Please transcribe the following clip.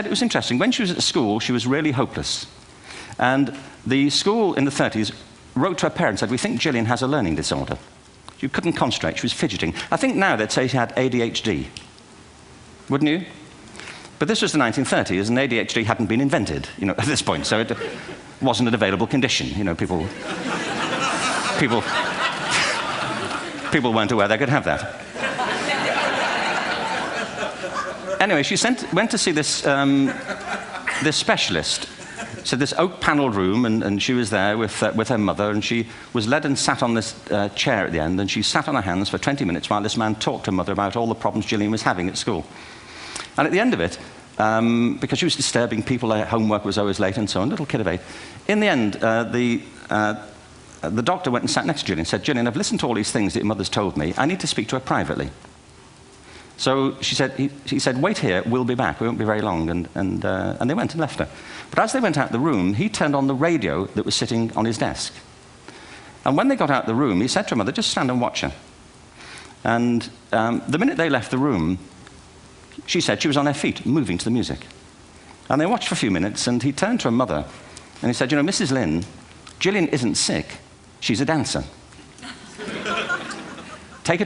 It was interesting. When she was at school, she was really hopeless. And the school in the 30s wrote to her parents and said, we think Gillian has a learning disorder. She couldn't concentrate, she was fidgeting. I think now they'd say she had ADHD. Wouldn't you? But this was the 1930s, and ADHD hadn't been invented, at this point, so it wasn't an available condition. People weren't aware they could have that. Anyway, she went to see this specialist. So this oak-panelled room, and she was there with her mother, and she was led and sat on this chair at the end, and she sat on her hands for 20 minutes while this man talked to her mother about all the problems Gillian was having at school. And at the end of it, because she was disturbing people, her homework was always late and so on, little kid of 8, in the end, the doctor went and sat next to Gillian and said, Gillian, I've listened to all these things that your mother's told me. I need to speak to her privately. So he said, wait here, we'll be back. We won't be very long. And they went and left her. But as they went out the room, he turned on the radio that was sitting on his desk. And when they got out the room, he said to her mother, just stand and watch her. And the minute they left the room, she said she was on her feet, moving to the music. And they watched for a few minutes, and he turned to her mother, and he said, Mrs. Lynn, Gillian isn't sick. She's a dancer.